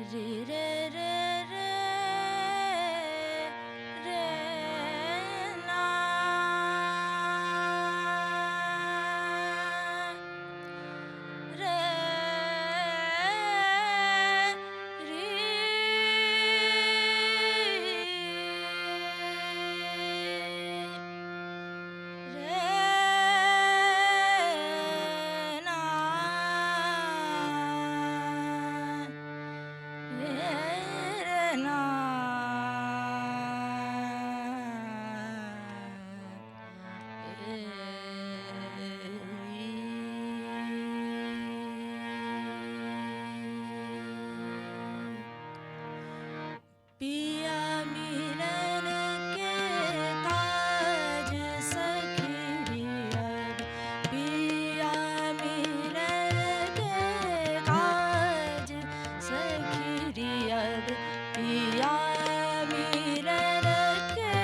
रे रे रे रे रे ना रे री रे ना रे ना पिया मिलन के काज सखी अब पिया मिलन के काज सखी अब पिया मिलन के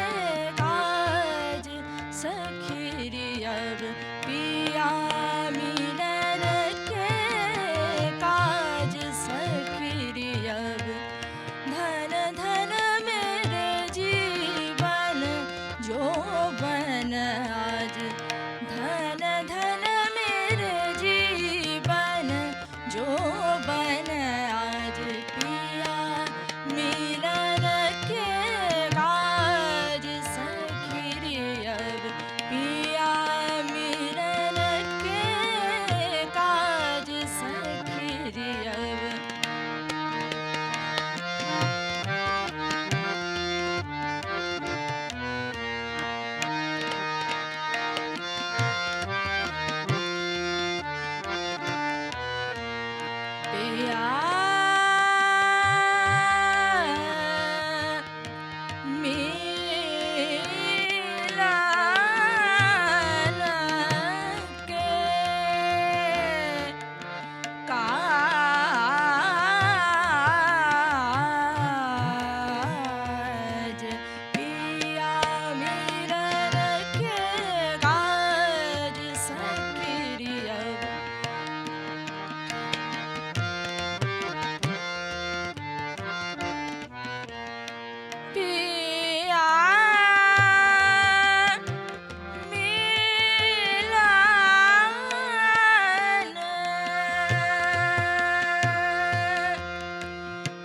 काज सखी अब पिया मिलन के काज सखी अब धन धन मेरे जीवन जो बन आज धन धन मेरे जीवन जो बन आज पिया मिलन के काज सखी अब पिया मिलन के काज सखी अब पिया मिलन के काज पिया मिलन के काज सखी अब पिया मिलन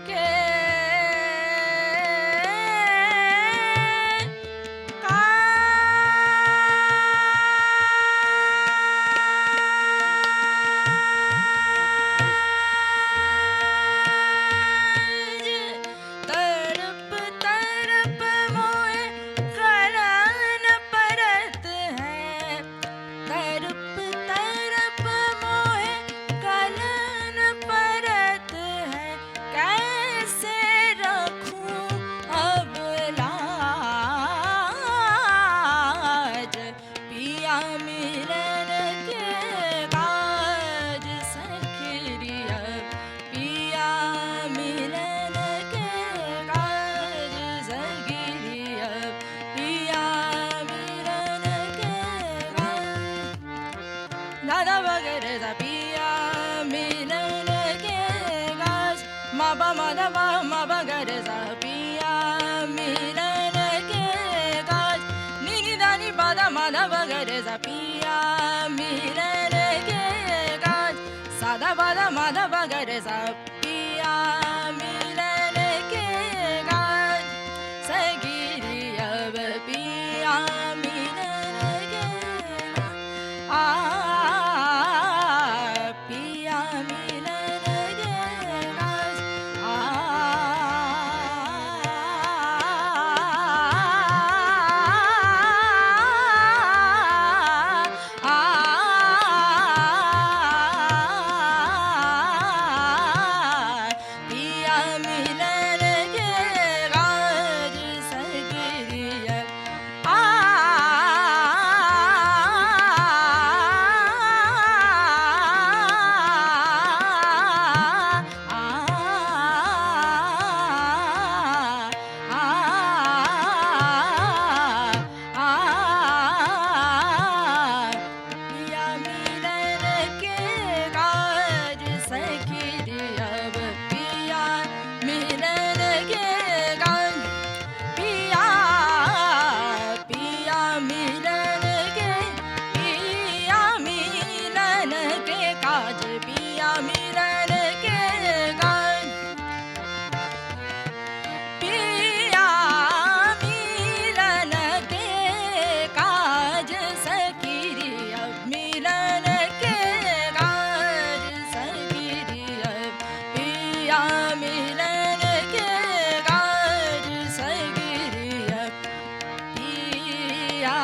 के काज तड़प तड़प मोए कलन परत है तड़प तड़प मोए कलन परत है कैसे रखूं अब लाज पिया मिलन के काज सखी अब पिया मिलन के काज सखी अब पिया मिलन के काज दादा वगैरह दा पिया मिलन के काज माबा माधवा माबा गरे सा पिया मिलन के काज नीनी दानी बादा माधवा गरे सा पिया मिलन के काज सादा बादा माधवा गरे सा पिया मिलन के काज सगिरी अब पिया मिलन के आ पिया मिलन के काज आ आ आज पिया मिलन के गाज पिया मिलन के काज सखीरी अब मिलन के काज सखीरी अब पिया मिलन के काज सखीरी अब पिया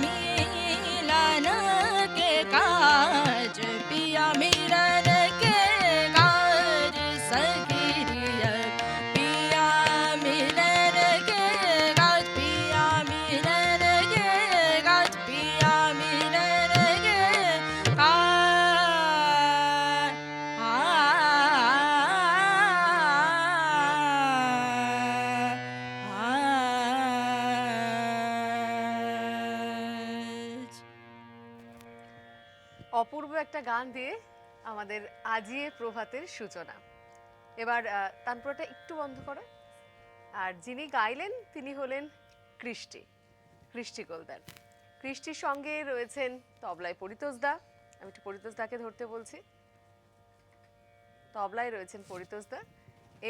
मिलन के काज पिया मिलन के काज सखीरी अब पिया मिलन के काज पिया मिलन के काज पिया मिलन के काज অপূর্ব একটা গান দিয়ে আমাদের আজিয়ে প্রভাতের সূচনা। এবার তানপুরাটা একটু বন্ধ করো। আর যিনি গাইলেন তিনি হলেন কৃষ্টি, কৃষ্টি গোলদার। কৃষ্টির সঙ্গে রয়েছেন তবলায় পরিতোষ দা, আমি একটু পরিতোষ দাকে ধরতে বলছি। তবলায় রয়েছেন পরিতোষ দা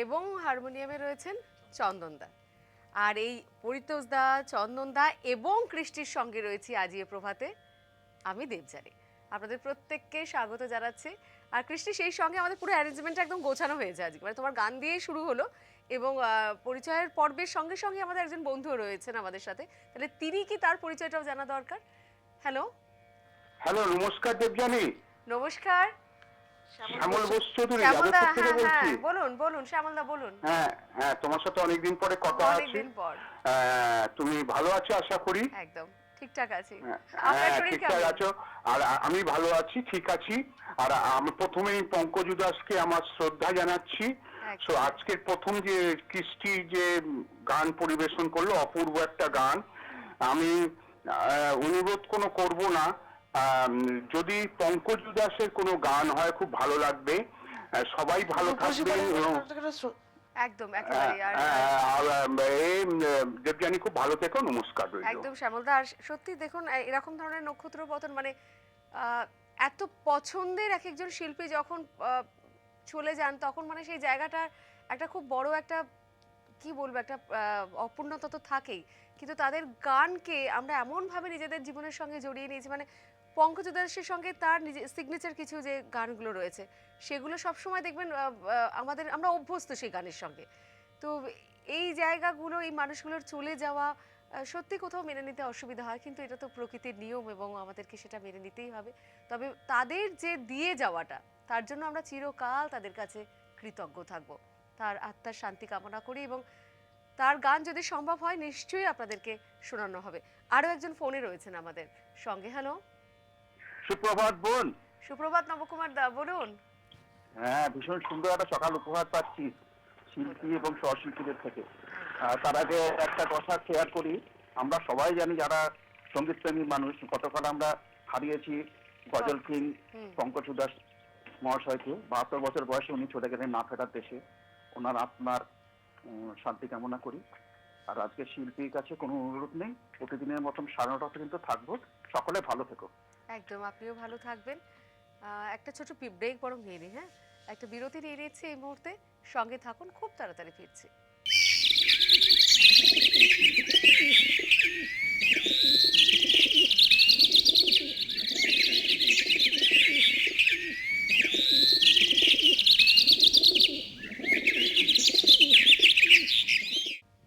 এবং হারমোনিয়ামে রয়েছেন চন্দন দা। আর এই পরিতোষ দা, চন্দন দা এবং কৃষ্টির সঙ্গে রয়েছি আজিয়ে প্রভাতে আমি দেবযানী। আপনাদের প্রত্যেককে স্বাগত জানাচ্ছি। আর কৃষ্টি সেই সঙ্গে আমাদের পুরো অ্যারেঞ্জমেন্টটা একদম গোছানো হয়েছে আজকে, মানে তোমার গান দিয়েই শুরু হলো এবং পরিচয়ের পর্বের সঙ্গে সঙ্গে আমাদের একজন বন্ধুও রয়েছেন আমাদের সাথে, তাহলে তিনি কি তার পরিচয়টাও জানা দরকার। হ্যালো হ্যালো, নমস্কার দেবযানী। নমস্কার শ্যামল বোস চৌধুরী শ্যামলদা। যাদবপুর থেকে বলছি। বলুন বলুন শ্যামলদা বলুন। হ্যাঁ হ্যাঁ, তোমার সাথে অনেকদিন পরে কথা আছে। অনেকদিন পর। তুমি ভালো আছো আশা করি? একদম ঠিকঠাক আছি। আপনার হ্যাঁ শরীর ঠিকঠাক কেমন? আছো? আর আমি ভালো আছি, ঠিক আছি। আর আমি প্রথমেই পঙ্কজ উদাসকে আমার শ্রদ্ধা জানাচ্ছি। সো আজকের প্রথম যে কৃষ্টি যে গান পরিবেশন করলো, অপূর্ব একটা গান। আমি অনুরোধ কোনো করব না, যদি পঙ্কজ উদাসের কোনো গান হয় খুব ভালো লাগবে। সবাই ভালো থাকবেন। একদম একেবারে। আর দেবযানী খুব ভালো থেকো, নমস্কার। একদম শ্যামলদা। আর সত্যি দেখুন এরকম ধরনের নক্ষত্র পতন মানে এত পছন্দের এক একজন শিল্পী যখন চলে যান তখন মানে সেই জায়গাটার একটা খুব বড় একটা কি বলবো একটা অপূর্ণতা তো থাকেই, কিন্তু তাদের গানকে আমরা এমনভাবে নিজেদের জীবনের সঙ্গে জড়িয়ে নিয়েছি। মানে পঙ্কজ উদাসের সঙ্গে তার নিজের সিগনেচার কিছু যে গানগুলো রয়েছে সেগুলো সবসময় দেখবেন আমরা অভ্যস্ত সেই গানের সঙ্গে। তো এই জায়গাগুলো, এই মানুষগুলোর চলে যাওয়া সত্যি কোথাও মেনে নিতে অসুবিধা হয়, কিন্তু এটা তো প্রকৃতির নিয়ম এবং আমাদেরকে সেটা মেনে নিতেই হবে। তবে তাদের যে দিয়ে যাওয়াটা, তার জন্য আমরা চিরকাল তাদের কাছে কৃতজ্ঞ থাকব। তার আত্মার শান্তি কামনা করি এবং তার গান যদি সম্ভব হয় নিশ্চয়ই আপনাদেরকে শোনানো হবে। আরও একজন ফোনে রয়েছেন আমাদের সঙ্গে। হ্যালো, সুপ্রভাত বোন। সুপ্রভাত নবকুমার দা, বলুন। হ্যাঁ, ভীষণ সুন্দর একটা সকাল উপহার পাচ্ছি শিল্পী এবং সহশিল্পীদের থেকে। তার আগে একটা কথা শেয়ার করি। আমরা সবাই জানি যারা সঙ্গীতপ্রেমী মানুষ, গতকাল আমরা হারিয়েছি গজল কিং পঙ্কজ উদাস মহাশয়কে। 72 বছর বয়সে উনি চলে গেলেন না ফেরার দেশে। ওনার আত্মার শান্তি কামনা করি। আর আজকে শিল্পীর কাছে কোনো অনুরোধ নেই, প্রতিদিনের মতন 9:30 পর্যন্ত থাকবো। সকলে ভালো থেকো। একদম, আপনিও ভালো থাকবেন। একটা ছোট ব্রেক বরং নিয়ে নিই। হ্যাঁ, একটা বিরতি নিয়ে নিচ্ছি এই মুহূর্তে, সঙ্গে থাকুন, খুব তাড়াতাড়ি ফিরছি।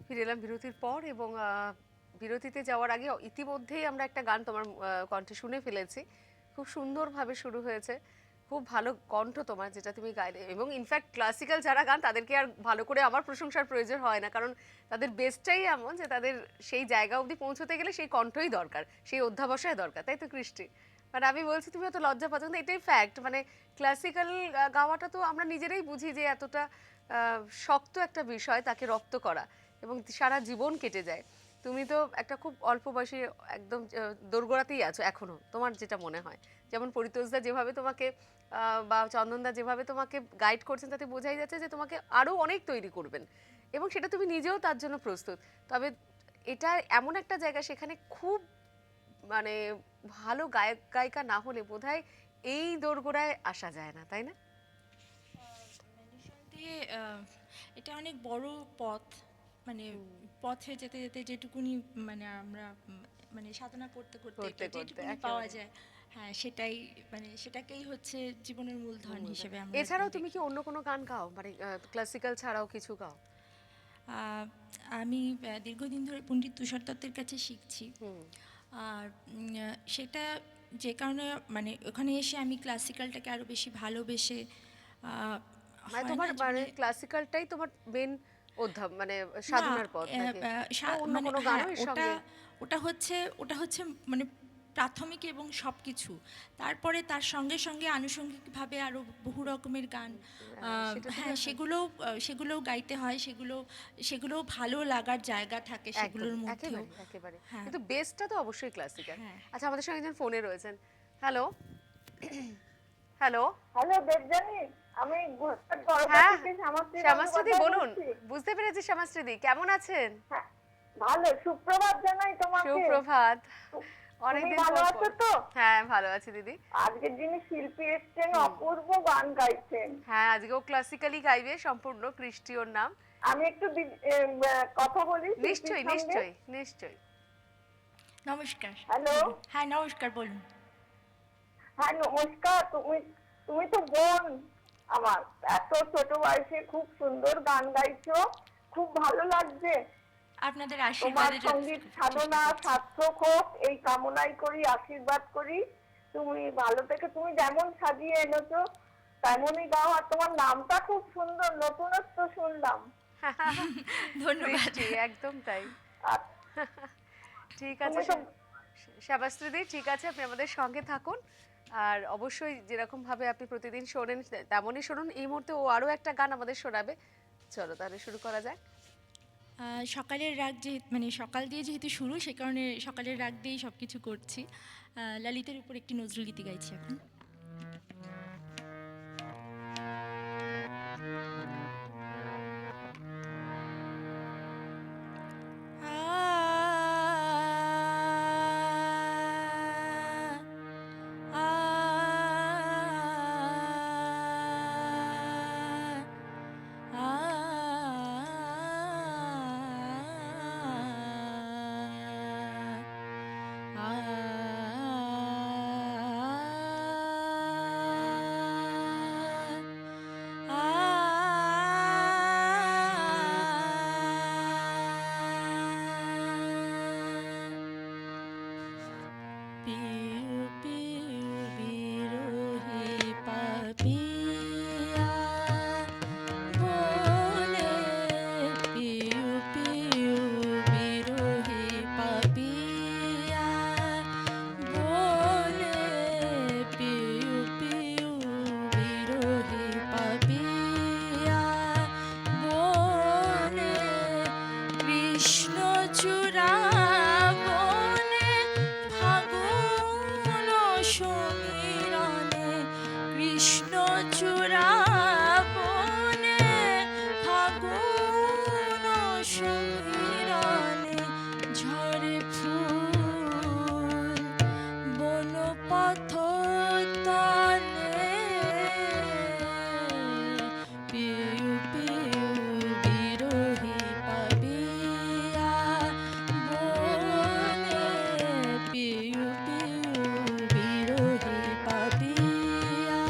ফিরে এলাম বিরতির পর এবং বিরতিতে যাওয়ার আগে ইতিমধ্যেই আমরা একটা গান তোমার কণ্ঠে শুনে ফেলেছি। খুব সুন্দরভাবে শুরু হয়েছে, খুব ভালো কণ্ঠ তোমার যেটা তুমি গাইলে। এবং ইনফ্যাক্ট ক্লাসিক্যাল যারা গান তাদেরকে আর ভালো করে আমার প্রশংসার প্রয়োজন হয় না, কারণ তাদের বেস্টটাই এমন যে তাদের সেই জায়গা অবধি পৌঁছতে গেলে সেই কণ্ঠই দরকার, সেই অধ্যাবসায় দরকার, তাই তো কৃষ্টি? মানে আমি বলছি তুমি অত লজ্জা পাচ্ছ না, এটাই ফ্যাক্ট। মানে ক্লাসিক্যাল গাওয়াটা তো আমরা নিজেরাই বুঝি যে এতটা শক্ত একটা বিষয়, তাকে রপ্ত করা এবং সারা জীবন কেটে যায়। তুমি তো একটা খুব অল্প বয়সে একদম দোরগোড়াতেই আছো এখনো, তোমার যেটা মনে হয়। যেমন পরিতোষদা যেভাবে তোমাকে বা চন্দনদা যেভাবে তোমাকে গাইড করছেন, তাতে বোঝাই যাচ্ছে যে তোমাকে আরও অনেক তৈরি করবেন এবং সেটা তুমি নিজেও তার জন্য প্রস্তুত। তবে এটা এমন একটা জায়গা, সেখানে খুব মানে ভালো গায়ক গায়িকা না হলে বোধহয় এই দোরগোড়ায় আসা যায় না, তাই না? নিঃসন্দেহে এটা অনেক বড় পথ, মানে পথে যেতে যেতে যেটুকুনি মানে আমরা মানে সাধনা করতে করতে করতে করতে যেটুকুনি পাওয়া একেবারে। যায়, হ্যাঁ সেটাই, মানে সেটাকেই হচ্ছে জীবনের মূলধন হিসেবে আমরা এছাড়াও এখন তুমি কি দেখি। অন্য কোনো গান গাও, মানে ক্লাসিক্যাল ছাড়াও কিছু গাও? আহ, আমি দীর্ঘদিন ধরে পণ্ডিত তুষার দত্তের কাছে শিখছি। হুম। আর সেটা যে কারণে মানে ওখানে এসে আমি ক্লাসিক্যালটাকে আরও বেশি ভালোবেসে মানে হয় তোমার না মানে জীবনে ক্লাসিক্যালটাই তোমার মেন মানে না, সাধনার পথ নাকি? না, অন্য মানে কোনো হ্যাঁ, গানও এর ওটা সঙ্গে? ওটা হচ্ছে মানে প্রাথমিক এবং সব কিছু। তারপরে তার সঙ্গে সঙ্গে আনুষঙ্গিকভাবে আরও বহু রকমের গান, সেটা থেকে হ্যাঁ সেগুলোও গাইতে হয়, সেগুলোও ভালো লাগার জায়গা থাকে একদম সেগুলোর মধ্যেও। একেবারে একেবারে, হ্যাঁ কিন্তু বেসটা তো অবশ্যই ক্লাসিক্যাল। হ্যাঁ। আচ্ছা, আমাদের সঙ্গে একজন ফোনে রয়েছেন। হ্যালো। হ্যালো। হ্যালো দেবযানী, আমি গুজরাট বরোদা হ্যাঁ, থেকে শ্যামাশ্রী শ্যামাশ্রীদি বন্দ্যোপাধ্যায় বলুন। বলছি। বুঝতে পেরেছি শ্যামাশ্রীদি, কেমন আছেন? হ্যাঁ, ভালো, সুপ্রভাত জানাই তোমাকে। সুপ্রভাত। তুমি অনেকদিন ভালো পর আছো ফোন। তো? হ্যাঁ, ভালো আছি দিদি। আজকের যিনি শিল্পী এসছেন অপূর্ব গান গাইছেন। হ্যাঁ, আজকেও ক্লাসিক্যালি গাইবে, সম্পূর্ণ কৃষ্টি ওর নাম। আমি একটু কথা বলি শিল্পীর নিশ্চয়ই সঙ্গে। নিশ্চয়ই নিশ্চয়ই। নমস্কার। হ্যালো। হ্যাঁ নমস্কার, বলুন। হ্যাঁ নমস্কার। তুমি তুমি তো বোন আমার, এত ছোট বয়সে খুব সুন্দর গান গাইছো, খুব ভালো লাগছে। আপনাদের তোমার আশীর্বাদে সঙ্গীত সাধনা সার্থক হোক এই কামনাই করি, আশীর্বাদ করি। তুমি ভালো থেকে, তুমি যেমন সাজিয়ে এনেছো তেমনই গাও। আর তোমার নামটা খুব সুন্দর, নতুনত্ব শুনলাম। ধন্যবাদ। কৃষ্টি, একদম তাই। আর ঠিক আছে তুমি তো শ্যামাশ্রীদি, ঠিক আছে, আপনি আমাদের সঙ্গে থাকুন। আর অবশ্যই যেরকম ভাবে আপনি প্রতিদিন শোনেন তেমনই শুনুন। এই মুহূর্তে ও আরো একটা গান আমাদের শোনাবে। চলো তাহলে শুরু করা যাক। সকালের রাগ মানে সকাল দিয়ে যেহেতু শুরু, সে কারণে সকালের রাগ দিয়েই সব কিছু করছি। ললিতের উপর একটি নজরুল গীতি গাইছি এখন। পিউ পিউ বিরোহী পাপিয়া বলে, পিউ পিউ বিরোহী পাপিয়া বলে, পিউ পিউ বিরোহী পাপিয়া বলে, কৃষ্ণ চূড়াবনে ফাগুন সমীরণে, কৃষ্ণ চূড়াবনে ফাগুন সমীরণে, ঝরে ফুল বনপথ তলে, পিউ পিউ বিরোহী পাপিয়া বলে, পিউ পিউ বিরোহী পাপিয়া।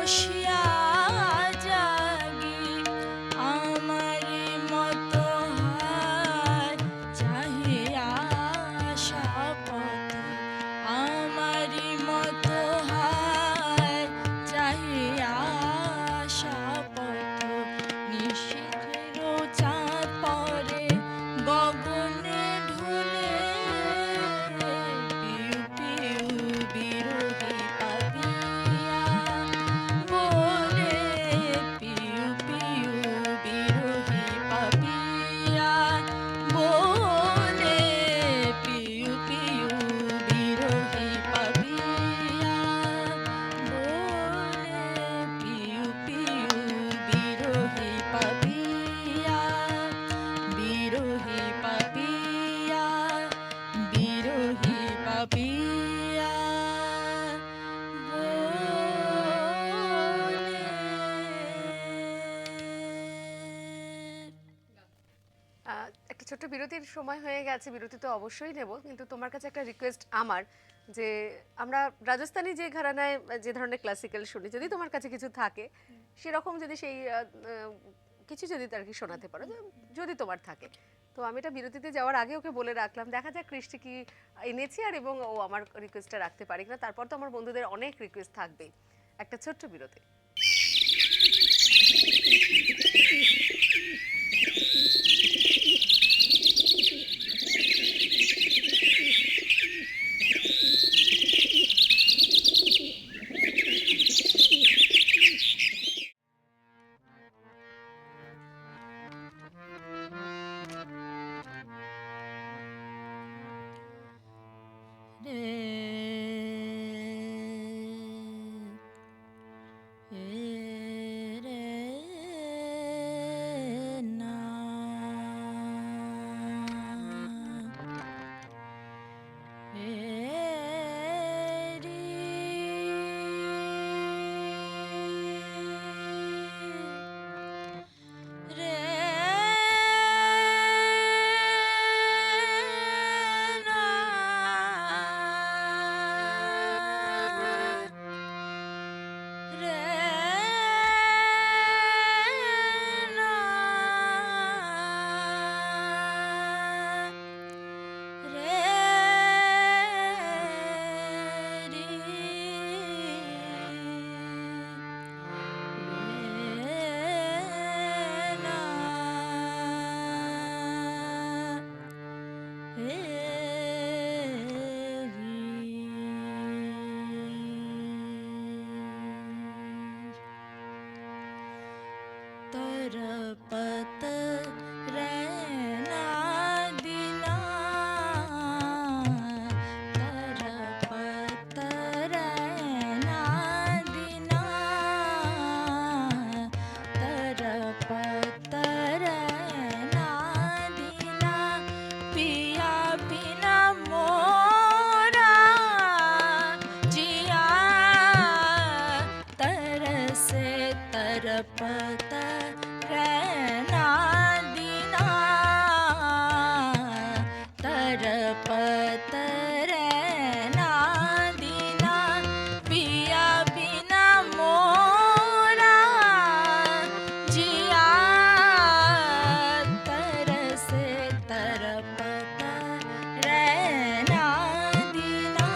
বসিয়া জাগি আমার মতো হায় চাহিয়া সাপথ আমার মতো হায় চাহিয়া সাপথ নিশীথের চাঁদ পরে গগনে ঢুলে পিউ পিউ বিরোহী পাপিয়া বলে পিউ পিউ বিরোহী পাপিয়া বলে পিউ পিউ বিরোহী পাপিয়া বলে পিউ পিউ বিরোহী পাপিয়া বিরোহী পাপিয়া বিরোহী পাপিয়া একটা ছোট্ট বিরতির সময় হয়ে গেছে, বিরতি তো অবশ্যই নেব, কিন্তু তোমার কাছে একটা রিকোয়েস্ট আমার, যে আমরা রাজস্থানী যে ঘরানায় যে ধরনের ক্লাসিক্যাল শুনি, যদি তোমার কাছে কিছু থাকে সেরকম, যদি সেই কিছু যদি আর কি শোনাতে পারো, যদি তোমার থাকে। তো আমি এটা বিরতিতে যাওয়ার আগে ওকে বলে রাখলাম, দেখা যাক কৃষ্টি কি এনেছি আর এবং ও আমার রিকোয়েস্টটা রাখতে পারি কিনা। তারপর তো আমার বন্ধুদের অনেক রিকোয়েস্ট থাকবে। একটা ছোট্ট বিরতি। तरपत रहना दिना तरपत रहना दिना तरपत रहना दिना पिया बिना मोरा जिया तरसे तरपत रहना दिना तरपत रहना दिना पिया बिना मोरा जिया तरसे तरपत रहना दिना।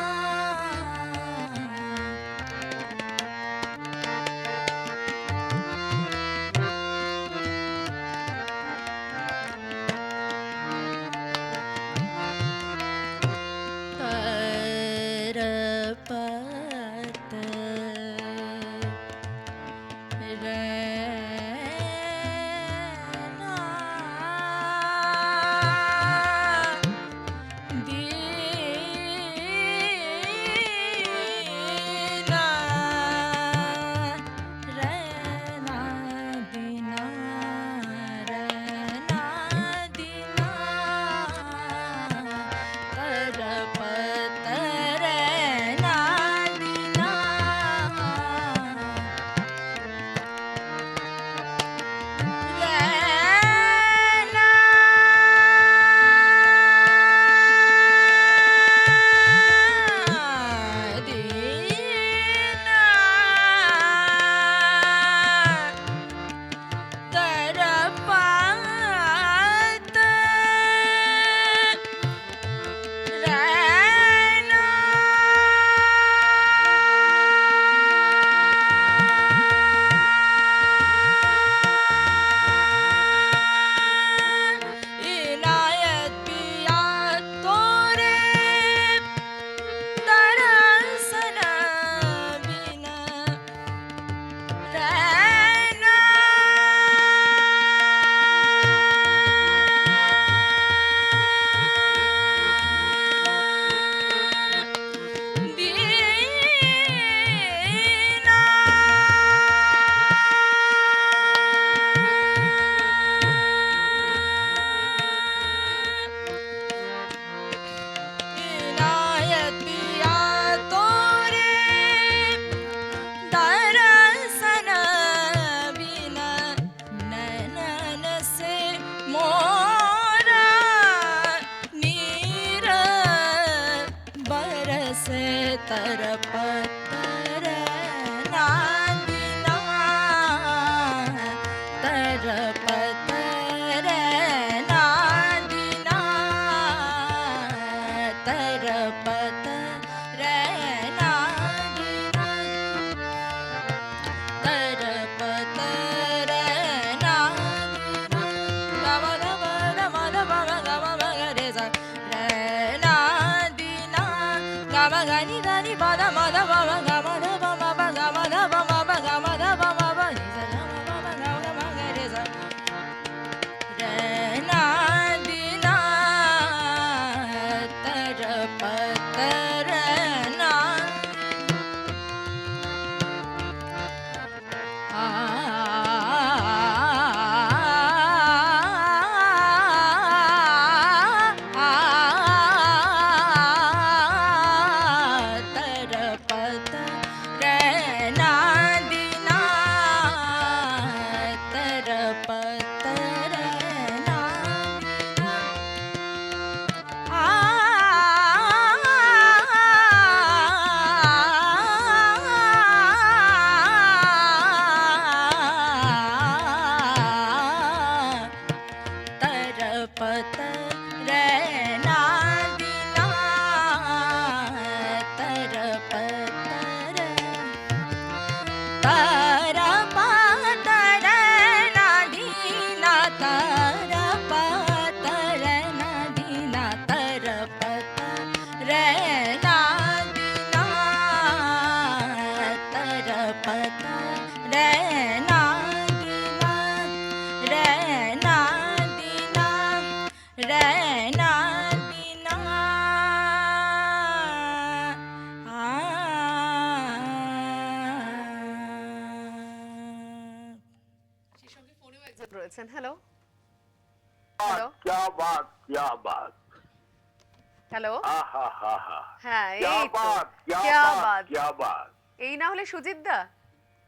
तरपत रैना दीना तरपत रैना दीना तरपत रैना दीना तरपत तरपत रैना दीना तरपत रैना दीना तरपत रैना दीना तरपत रैना दीना रैना दीना रैना दीना সেই সঙ্গে ফোনেও একজন রয়েছেন। হ্যালো হ্যালো क्या बात क्या बात হ্যালো हा हा हा হ্যাঁ क्या এই তো बात क्या क्या बात बात क्या बात এই না হলে সুজিত দা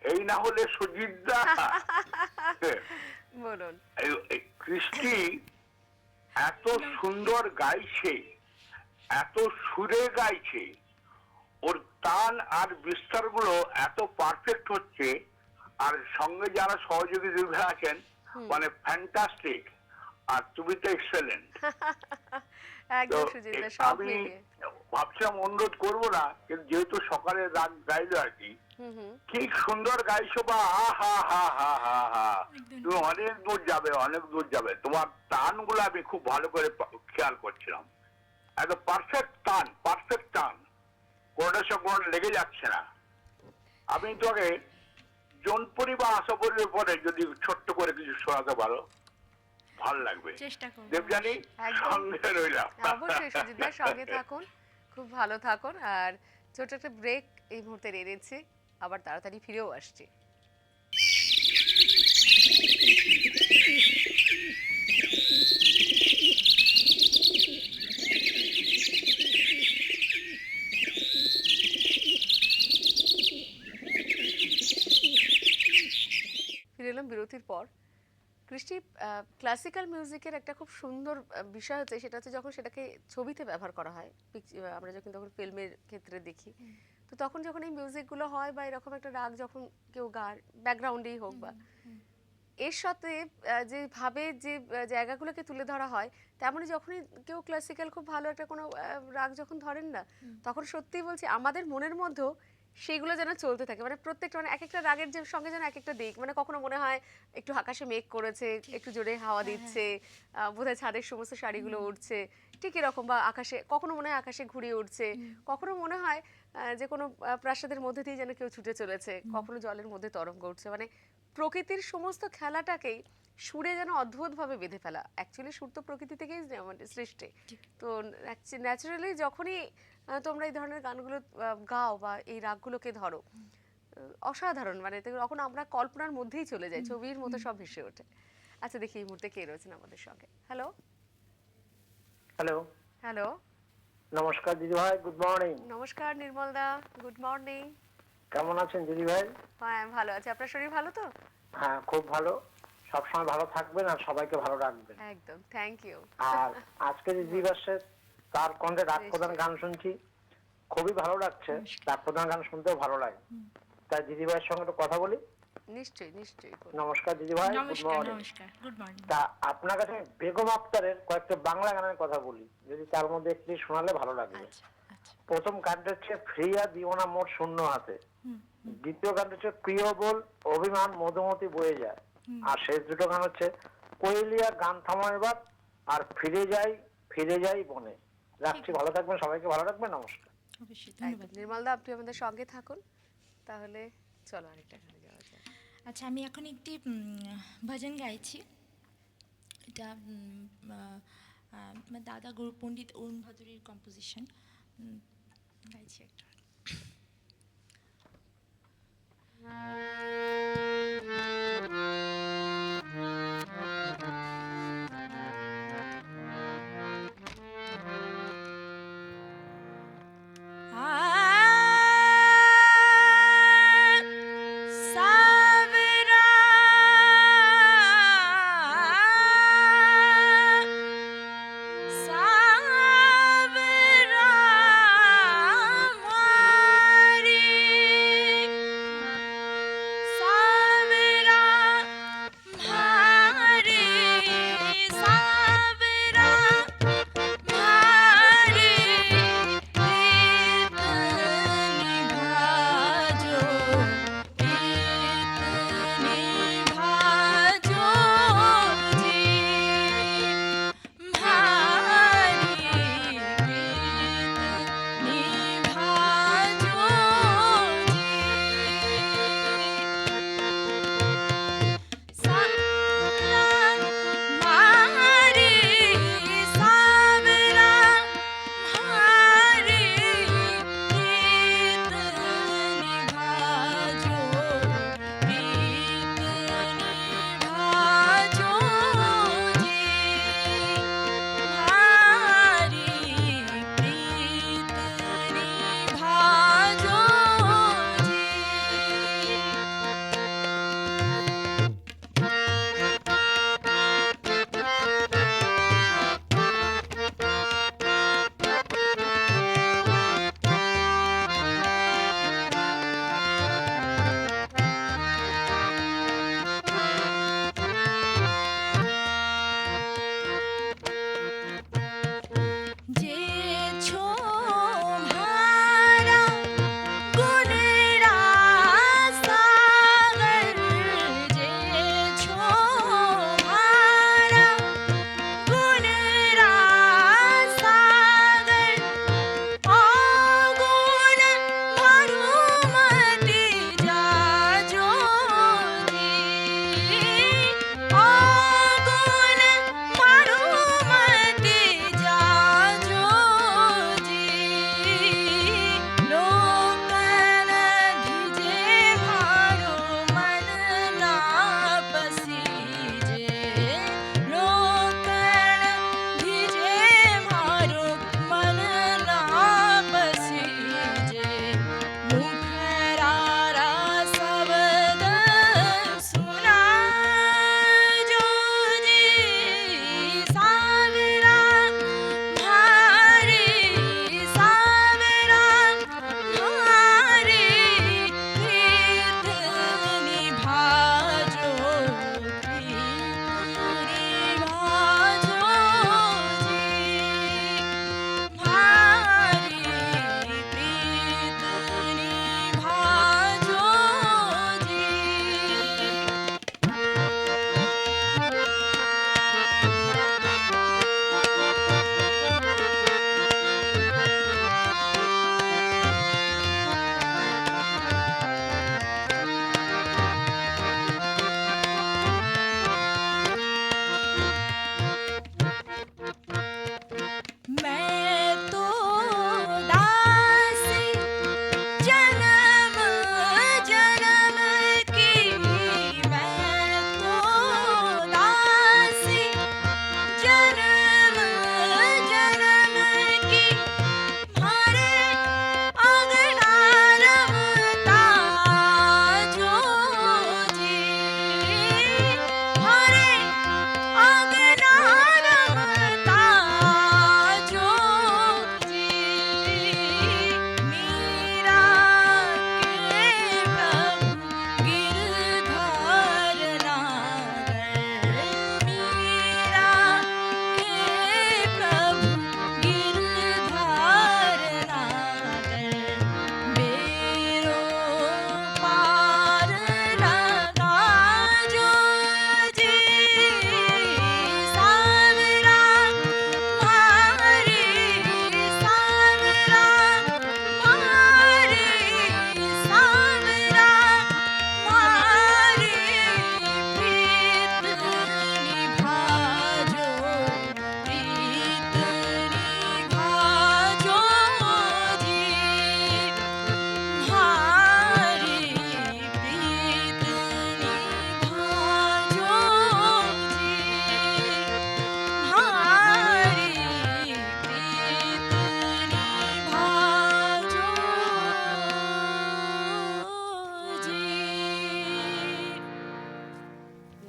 এই না হলে সুজিত দা বলুন। কৃষ্টি এত সুন্দর গাইছে, এত সুরে গাইছে, ওর টান আর বিস্তার গুলো এত পারফেক্ট হচ্ছে, আর সঙ্গে যারা সহযোগী দিদি আছেন মানে ফ্যান্টাস্টিক, আর তুমি তো এক্সেলেন্ট। একদম সুজিত দা সব আমি মিলিয়ে ভাবছিলাম অনুরোধ করবো না, কিন্তু যেহেতু সকালে রাগ গাইলো আর কি, কি সুন্দর গাইছো, বা হা হা হা হা হা, তুমি অনেক দূর যাবে, অনেক দূর যাবে। তোমার টানগুলো আমি খুব ভালো করে খেয়াল করছিলাম, একদম পারফেক্ট টান, পারফেক্ট টান, কোনটার সঙ্গে কোনটা লেগে যাচ্ছে না। আমি তোকে জনপুরি বা আশাপুরের পরে যদি ছোট্ট করে কিছু শোনাতে পারো ভালো লাগবে। চেষ্টা করব। দেবযানী একদম। সঙ্গে রইলাম। অবশ্যই সুজিত দা সঙ্গে থাকুন, খুব ভালো থাকুন। আর ছোট একটা ব্রেক এই মুহূর্তে নিয়ে নিচ্ছি, আবার তাড়াতাড়ি ফিরেও আসছি। ফিরে এলাম বিরতির পর। কৃষ্টি, ক্লাসিক্যাল মিউজিকের একটা খুব সুন্দর বিষয় হচ্ছে, সেটা হচ্ছে যখন সেটাকে ছবিতে ব্যবহার করা হয়, আমরা যখন তখন ফিল্মের ক্ষেত্রে দেখি, তো তখন যখন এই মিউজিকগুলো হয় বা এরকম একটা রাগ যখন কেউ গায় ব্যাকগ্রাউন্ডেই হোক বা এর সাথে যেভাবে যে জায়গাগুলোকে তুলে ধরা হয়, তেমনই যখনই কেউ ক্লাসিক্যাল খুব ভালো একটা কোনো রাগ যখন ধরেন না, তখন সত্যিই বলছি আমাদের মনের মধ্যেও সেইগুলো যেন চলতে থাকে, মানে প্রত্যেকটা মানে এক একটা রাগের যে সঙ্গে যেন এক একটা দিক, মানে কখনো মনে হয় একটু আকাশে মেঘ করেছে, একটু জোরে হাওয়া দিচ্ছে, বোধহয় ছাদের সমস্ত শাড়িগুলো উঠছে, ঠিক এরকম, বা আকাশে কখনো মনে হয় আকাশে ঘুরিয়ে উঠছে, কখনো মনে হয় যে কোনো প্রাসাদের মধ্যে দিয়ে যেন কেউ ছুটে চলেছে, কখনো জলের মধ্যে তরঙ্গ উঠছে, মানে প্রকৃতির সমস্ত খেলাটাকেই সুরে যেন অদ্ভুতভাবে বেঁধে ফেলা। অ্যাকচুয়ালি সুর তো প্রকৃতি থেকেই সৃষ্টি, তো ন্যাচারালি যখনই তোমরা এই ধরনের গানগুলো গাও বা এই রাগগুলোকে ধরো, অসাধারণ, মানে তখন আমরা কল্পনার মধ্যেই চলে যাই, ছবির মতো সব ভেসে ওঠে। আচ্ছা দেখি এই মুহূর্তে কে রয়েছেন আমাদের সঙ্গে। হ্যালো হ্যালো, হ্যালো নমস্কার দিদি ভাই, গুড মর্নিং। নমস্কার নির্মল দা, গুড মর্নিং। কেমন আছেন দিদি ভাই? হ্যাঁ ভালো আছি, আপনার শরীর ভালো তো? হ্যাঁ খুব ভালো, সবসময় ভালো থাকবেন আর সবাইকে ভালো রাখবেন। একদম, থ্যাংক ইউ। আর আজকে যে দিবসে তার কণ্ঠে রাগ প্রধান গান শুনছি, খুবই ভালো লাগছে, রাগ প্রধান গান শুনতেও ভালো লাগে, তাই দিদি ভাইয়ের সঙ্গে একটু কথা বলি। নিশ্চয়ই নিশ্চয়ই। নমস্কার দিদি ভাই, গুড নমস্কার মর্নিং। নমস্কার, গুড মর্নিং। তা আপনার কাছে বেগম আক্তারের কয়েকটা বাংলা গানের কথা বলি, যদি তার মধ্যে একটি শোনালে ভালো লাগবে। আচ্ছা আচ্ছা। প্রথম গানটা হচ্ছে ফ্রিয়া দিওনা মোর শূন্য হাতে, দ্বিতীয় গানটা হচ্ছে প্রিয় বল অভিমান মধুমতি বয়ে যায়, আর শেষ দুটো গান হচ্ছে কোয়েলিয়া গান থামো এবার আর ফিরে যাই বনে। রাখছি, ভালো থাকবেন, সবাইকে ভালো রাখবেন, নমস্কার। অবশ্যই, ধন্যবাদ। নির্মল দা আপনি আমাদের সঙ্গে থাকুন, তাহলে চলো আরেকটা গানে যাওয়া যাক। আচ্ছা, আমি এখন একটি ভজন গাইছি। এটা আমার দাদা গুরু পণ্ডিত অরুণ ভাদুরীর কম্পোজিশন, গাইছি একটা।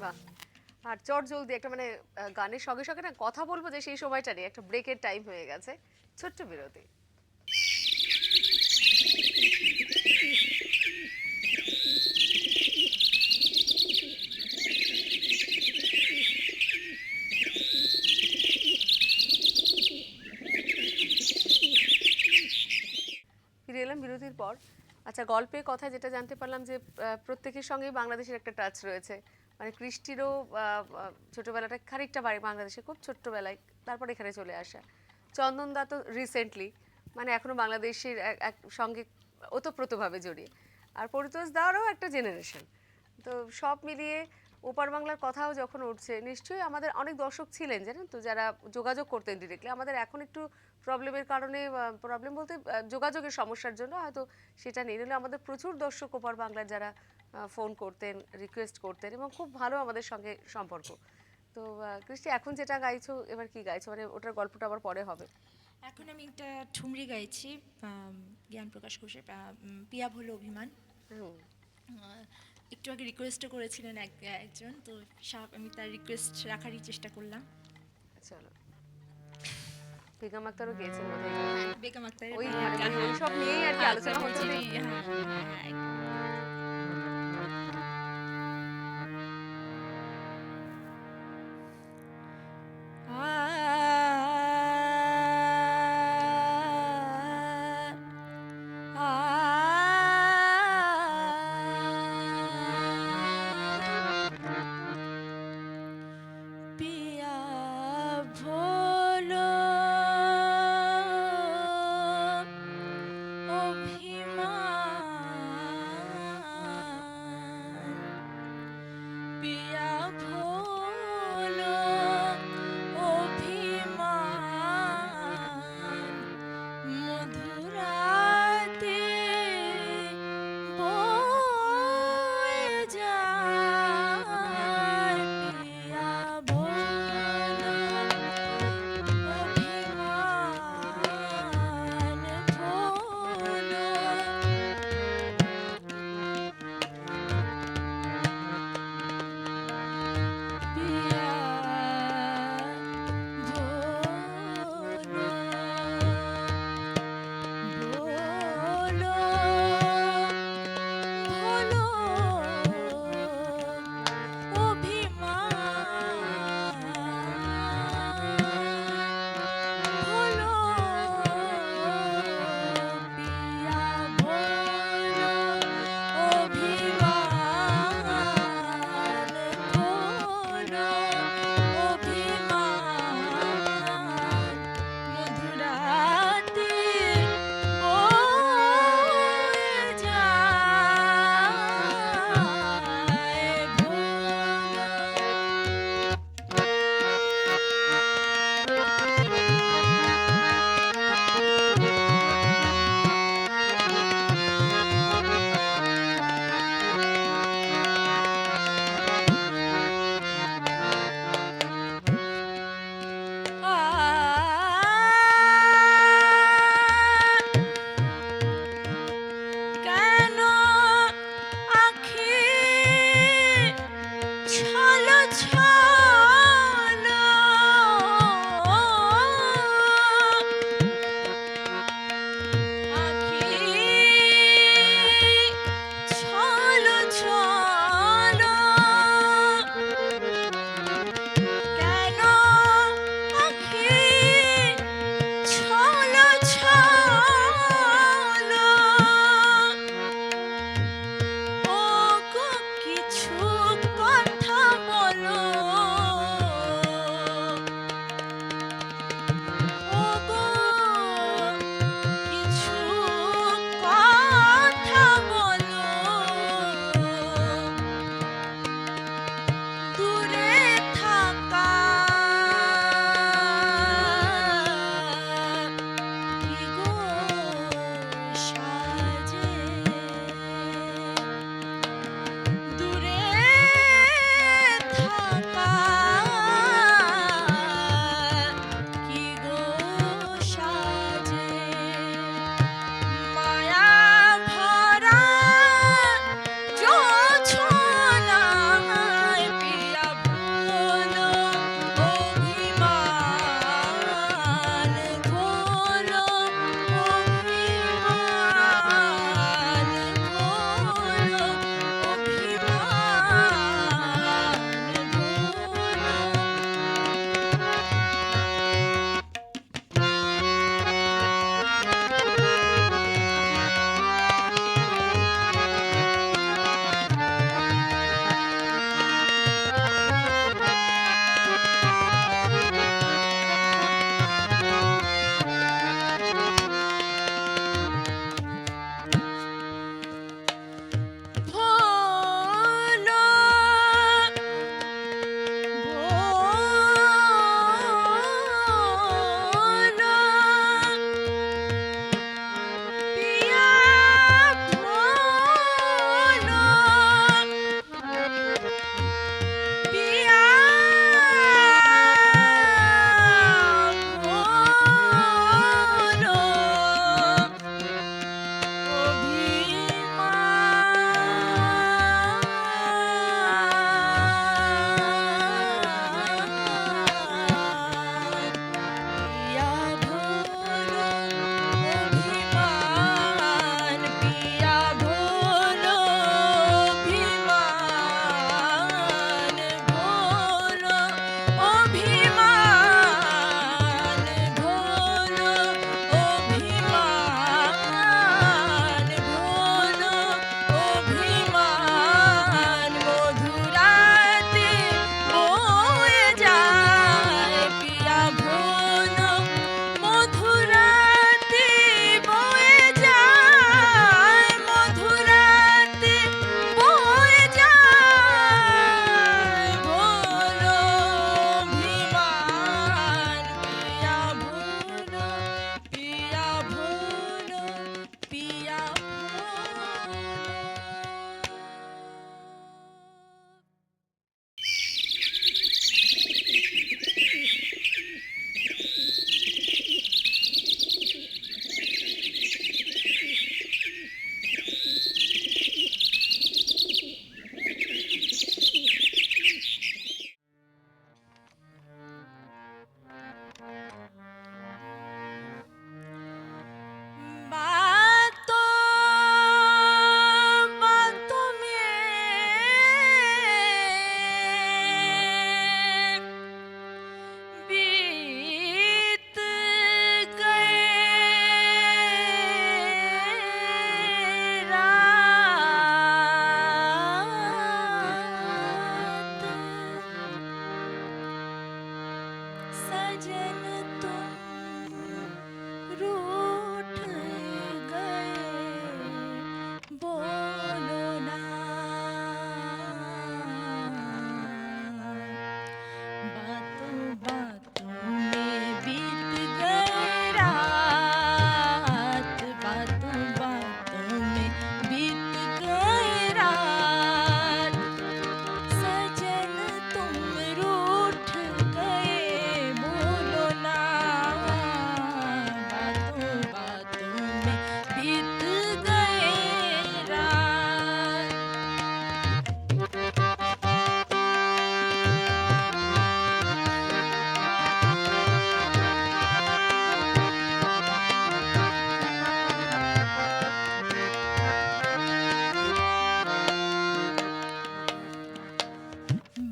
বাহ! আর চটজলদি একটা মানে গানের সঙ্গে সঙ্গে না কথা বলবো যে সেই সময়টা নেই, একটা ব্রেকের টাইম হয়ে গেছে, ছোট্ট বিরতি। ফিরে এলাম বিরতির পর। আচ্ছা, গল্পের কথা যেটা জানতে পারলাম যে প্রত্যেকের সঙ্গেই বাংলাদেশের একটা টাচ রয়েছে, মানে কৃষ্টিরও ছোটবেলাটা খানিকটা বাড়ি বাংলাদেশে, খুব ছোট্টবেলায়, তারপর এখানে চলে আসা। চন্দন দা তো রিসেন্টলি, মানে এখনো বাংলাদেশের এক সঙ্গে ওতপ্রোতভাবে জড়িয়ে। আর পরিতোষ দারও একটা জেনারেশন। তো সব মিলিয়ে ওপার বাংলার কথাও যখন উঠছে, নিশ্চয়ই আমাদের অনেক দর্শক ছিলেন জানেন তো, যারা যোগাযোগ করতেন ডিরেক্টলি। আমাদের এখন একটু প্রবলেমের কারণে, প্রবলেম বলতে যোগাযোগের সমস্যার জন্য হয়তো সেটা নেই, নাহলে আমাদের প্রচুর দর্শক ওপার বাংলার যারা ফোন করতেন, রিকোয়েস্ট করতেন, এবং খুব ভালো আমাদের সঙ্গে সম্পর্ক। তো কৃষ্টি, এখন যেটা গাইছো, এবার কি গাইছো, মানে ওটার গল্পটা আবার পরে হবে। এখন আমি একটা ঠুমরি গাইছি, জ্ঞান প্রকাশ ঘোষের পিয়া হলো অভিমান। হুম, একটু আগে রিকোয়েস্টও করেছিলেন একজন, তো আমি তার রিকোয়েস্ট রাখারই চেষ্টা করলাম। চলো। বেগম আক্তারও গেয়েছেন বোধহয়। বেগম আক্তারের ওই মানে ওই সব নিয়েই আর কি আলোচনা হচ্ছে। পিয়া ভোলো অভিমান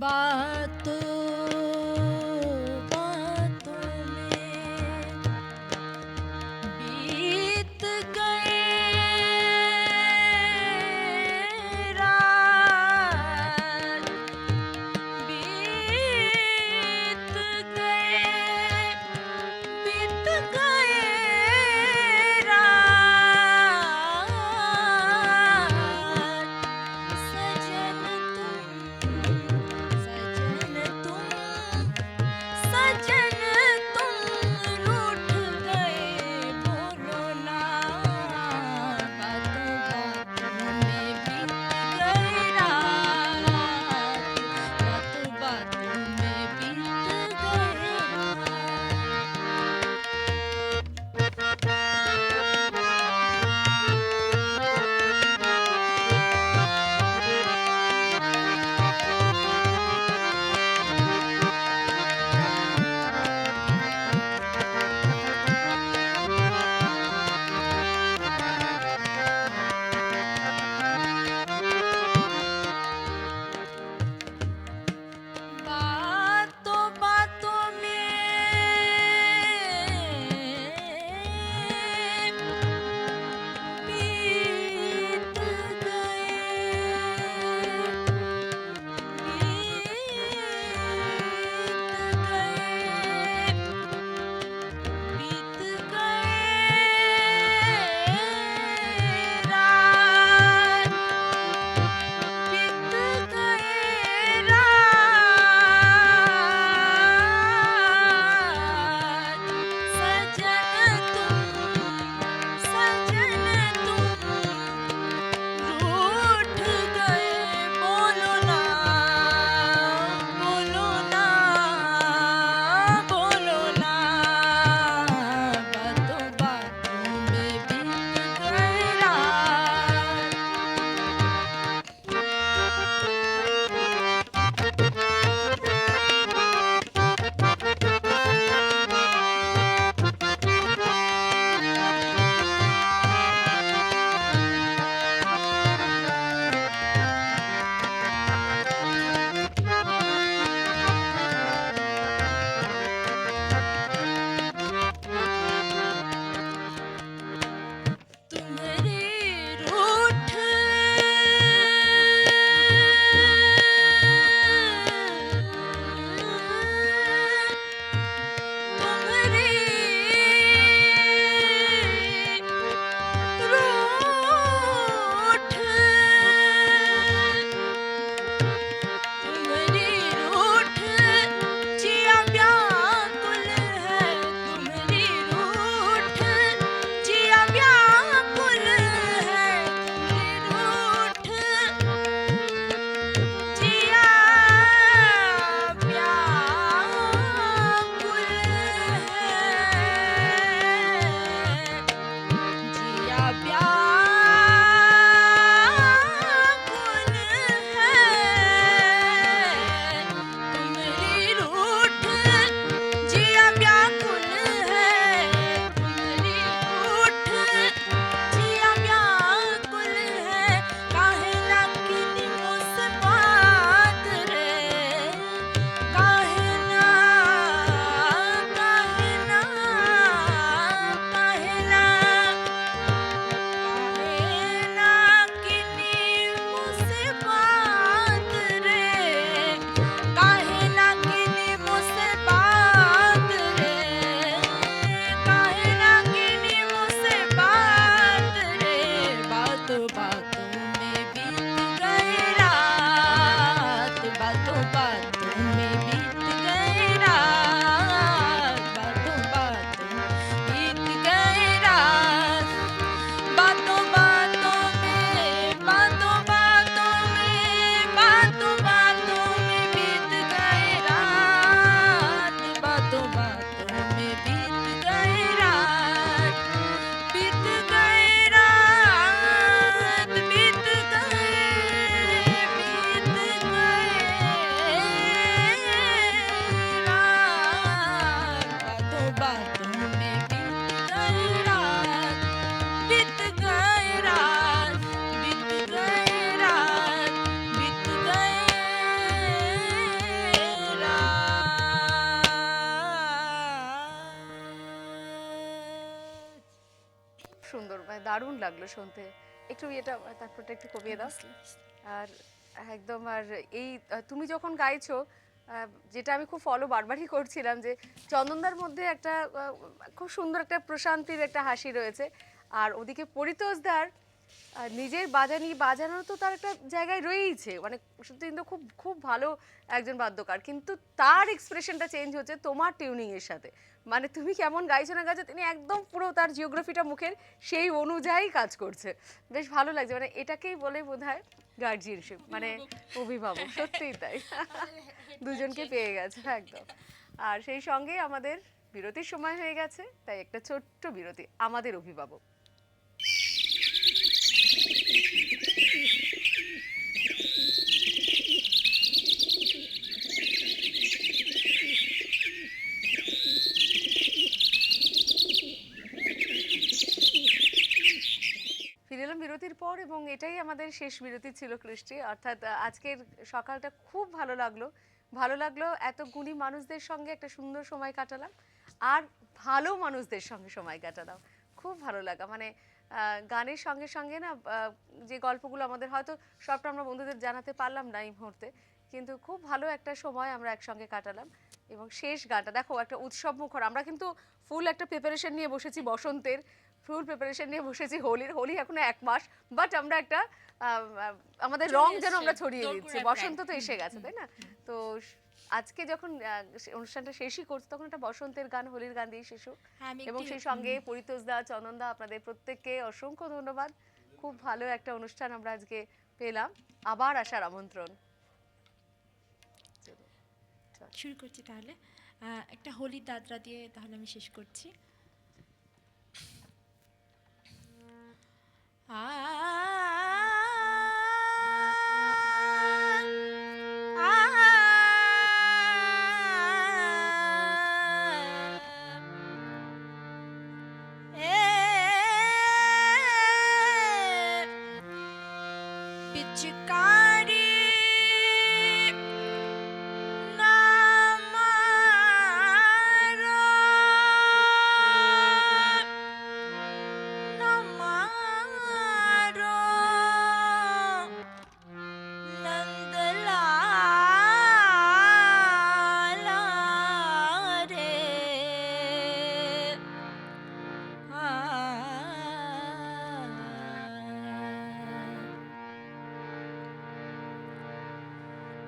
बातों बातों में बीत गए रात, बीत गए रात। सजन तुम रूठ गए, बोलो ना। बातों बातों में बीत गए रात, बातों बातों में बीत गए रात। দারুণ লাগলো শুনতে। একটু এটা তারপরটা একটু কমিয়ে দাও। আর একদম, আর এই তুমি যখন গাইছো, যেটা আমি খুব ফলো বারবারই করছিলাম, যে চন্দনদার মধ্যে একটা খুব সুন্দর একটা প্রশান্তির একটা হাসি রয়েছে, আর ওদিকে পরিতোষদার নিজের বাজানো তো তার একটা জায়গায় রয়েইছে, মানে সত্যি কিন্তু খুব খুব ভালো একজন বাদ্যকার, কিন্তু তার এক্সপ্রেশনটা চেঞ্জ হচ্ছে তোমার টিউনিং এর সাথে। মানে তুমি কেমন গাইছো না গাইছো, তিনি একদম পুরো তার জিওগ্রাফিটা মুখের সেই অনুযায়ী কাজ করছে, বেশ ভালো লাগছে। মানে এটাকেই বলে বোধহয় গার্জিয়ানশিপ, মানে অভিভাবক, সত্যিই তাই। দুজনকে পেয়ে গেছে একদম। আর সেই সঙ্গে আমাদের বিরতির সময় হয়ে গেছে, তাই একটা ছোট্ট বিরতি, আমাদের অভিভাবক। ফিরে এলাম বিরতির পর, এবং এটাই আমাদের শেষ বিরতি ছিল কৃষ্টি, অর্থাৎ আজকের সকালটা খুব ভালো লাগলো। ভালো লাগলো, এত গুণী মানুষদের সঙ্গে একটা সুন্দর সময় কাটালাম, আর ভালো মানুষদের সঙ্গে সময় কাটালাম, খুব ভালো লাগা। মানে গানের সঙ্গে সঙ্গে না, যে গল্পগুলো আমাদের হয়তো সবটা আমরা বন্ধুদের জানাতে পারলাম না এই মুহূর্তে, কিন্তু খুব ভালো একটা সময় আমরা একসঙ্গে কাটালাম। এবং শেষ গানটা দেখো, একটা উৎসব মুখর, আমরা কিন্তু ফুল একটা প্রিপারেশন নিয়ে বসেছি বসন্তের, ফুল প্রিপারেশন নিয়ে বসেছি হোলির, হোলি এখনো 1 মাস, বাট আমরা একটা আমাদের রং যেন আমরা ছড়িয়ে দিচ্ছি, বসন্ত তো এসে গেছে, তাই না? তো আজকে যখন অনুষ্ঠানটা শেষই করছি, তখন একটা বসন্তের গান, হোলির গান দিয়ে শেষ হোক। এবং সেই সঙ্গে পরিতোষদা, চন্দনদা, আপনাদের প্রত্যেককে অসংখ্য ধন্যবাদ। খুব ভালো একটা অনুষ্ঠান আমরা আজকে পেলাম, আবার আসার আমন্ত্রণ। শুরু করছি তাহলে, একটা হোলি দাদরা দিয়ে তাহলে আমি শেষ করছি। पिचकारी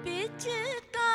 पिचकारी